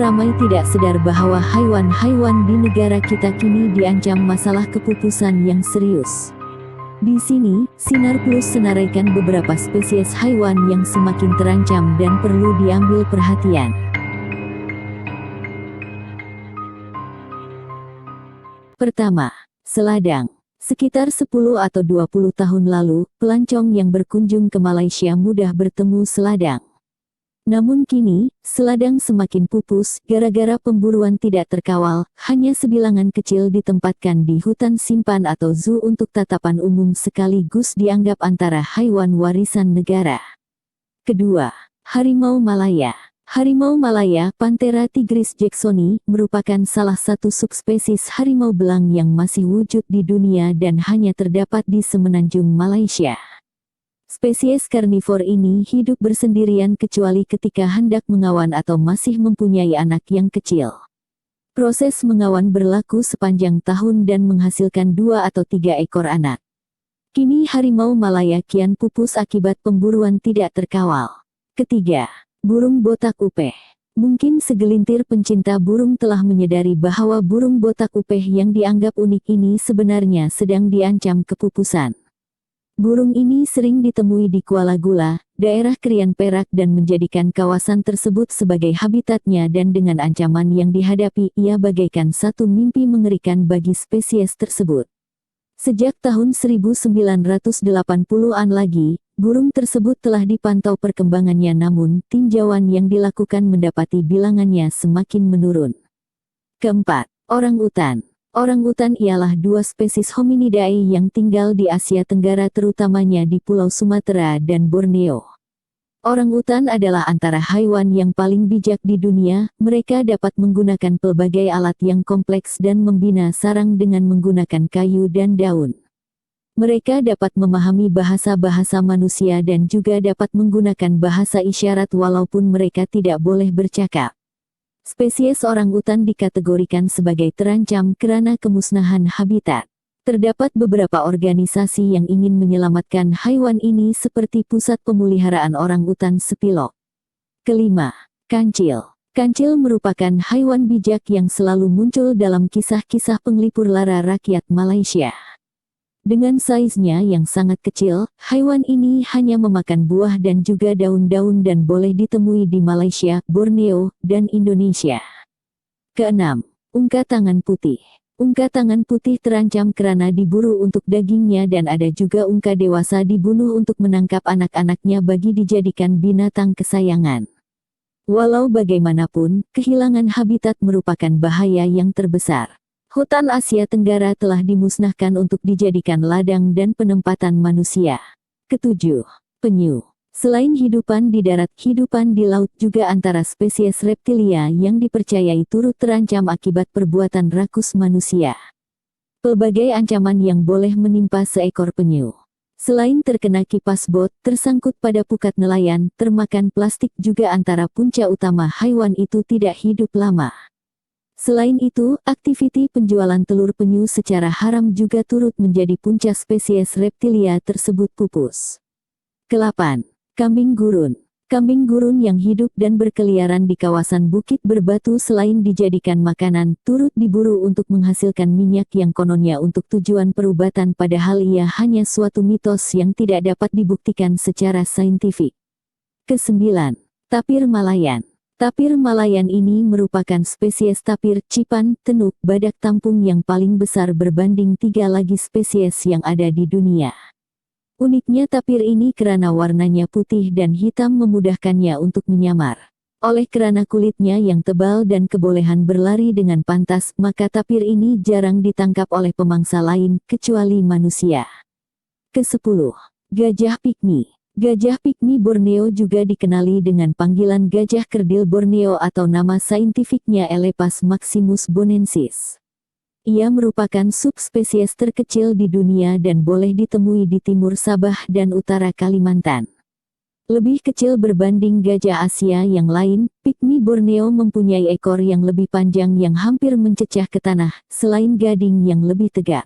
ramai tidak sadar bahwa haiwan-haiwan di negara kita kini diancam masalah kepupusan yang serius. Di sini, Sinar Plus senaraikan beberapa spesies haiwan yang semakin terancam dan perlu diambil perhatian. Pertama, seladang. Sekitar 10 atau 20 tahun lalu, pelancong yang berkunjung ke Malaysia mudah bertemu seladang. Namun kini, seladang semakin pupus gara-gara pemburuan tidak terkawal, hanya sebilangan kecil ditempatkan di hutan simpan atau zoo untuk tatapan umum sekaligus dianggap antara haiwan warisan negara. Kedua, harimau Malaya. Harimau Malaya, Panthera tigris jacksoni, merupakan salah satu subspesies harimau belang yang masih wujud di dunia dan hanya terdapat di semenanjung Malaysia. Spesies karnivor ini hidup bersendirian kecuali ketika hendak mengawan atau masih mempunyai anak yang kecil. Proses mengawan berlaku sepanjang tahun dan menghasilkan 2 atau 3 ekor anak. Kini harimau Malaya kian pupus akibat pemburuan tidak terkawal. Ketiga, burung botak upeh. Mungkin segelintir pencinta burung telah menyadari bahwa burung botak upeh yang dianggap unik ini sebenarnya sedang diancam kepupusan. Burung ini sering ditemui di Kuala Gula, daerah Krian Perak dan menjadikan kawasan tersebut sebagai habitatnya dan dengan ancaman yang dihadapi ia bagaikan satu mimpi mengerikan bagi spesies tersebut. Sejak tahun 1980-an lagi, burung tersebut telah dipantau perkembangannya namun tinjauan yang dilakukan mendapati bilangannya semakin menurun. Keempat, orangutan. Orangutan ialah 2 spesies hominidae yang tinggal di Asia Tenggara terutamanya di Pulau Sumatera dan Borneo. Orangutan adalah antara haiwan yang paling bijak di dunia, mereka dapat menggunakan pelbagai alat yang kompleks dan membina sarang dengan menggunakan kayu dan daun. Mereka dapat memahami bahasa-bahasa manusia dan juga dapat menggunakan bahasa isyarat walaupun mereka tidak boleh bercakap. Spesies orangutan dikategorikan sebagai terancam karena kemusnahan habitat. Terdapat beberapa organisasi yang ingin menyelamatkan haiwan ini seperti Pusat Pemeliharaan Orangutan Sepilok. Kelima, kancil. Kancil merupakan haiwan bijak yang selalu muncul dalam kisah-kisah penglipur lara rakyat Malaysia. Dengan saiznya yang sangat kecil, haiwan ini hanya memakan buah dan juga daun-daun dan boleh ditemui di Malaysia, Borneo, dan Indonesia. Keenam, ungka tangan putih. Ungka tangan putih terancam karena diburu untuk dagingnya dan ada juga ungka dewasa dibunuh untuk menangkap anak-anaknya bagi dijadikan binatang kesayangan. Walau bagaimanapun, kehilangan habitat merupakan bahaya yang terbesar. Hutan Asia Tenggara telah dimusnahkan untuk dijadikan ladang dan penempatan manusia. Ketujuh, penyu. Selain hidupan di darat, hidupan di laut juga antara spesies reptilia yang dipercayai turut terancam akibat perbuatan rakus manusia. Pelbagai ancaman yang boleh menimpa seekor penyu. Selain terkena kipas bot, tersangkut pada pukat nelayan, termakan plastik juga antara punca utama haiwan itu tidak hidup lama. Selain itu, aktiviti penjualan telur penyu secara haram juga turut menjadi punca spesies reptilia tersebut pupus. Kelapan, kambing gurun. Kambing gurun yang hidup dan berkeliaran di kawasan Bukit Berbatu selain dijadikan makanan, turut diburu untuk menghasilkan minyak yang kononnya untuk tujuan perubatan padahal ia hanya suatu mitos yang tidak dapat dibuktikan secara saintifik. Kesembilan, tapir Malayan. Tapir Malayan ini merupakan spesies tapir, cipan, tenuk, badak tampung yang paling besar berbanding 3 lagi spesies yang ada di dunia. Uniknya tapir ini karena warnanya putih dan hitam memudahkannya untuk menyamar. Oleh karena kulitnya yang tebal dan kebolehan berlari dengan pantas, maka tapir ini jarang ditangkap oleh pemangsa lain, kecuali manusia. Ke-10. Gajah Pikmi. Gajah Pikmi Borneo juga dikenali dengan panggilan gajah kerdil Borneo atau nama saintifiknya Elephas maximus bonensis. Ia merupakan subspesies terkecil di dunia dan boleh ditemui di timur Sabah dan utara Kalimantan. Lebih kecil berbanding gajah Asia yang lain, Pikmi Borneo mempunyai ekor yang lebih panjang yang hampir mencecah ke tanah, selain gading yang lebih tegak.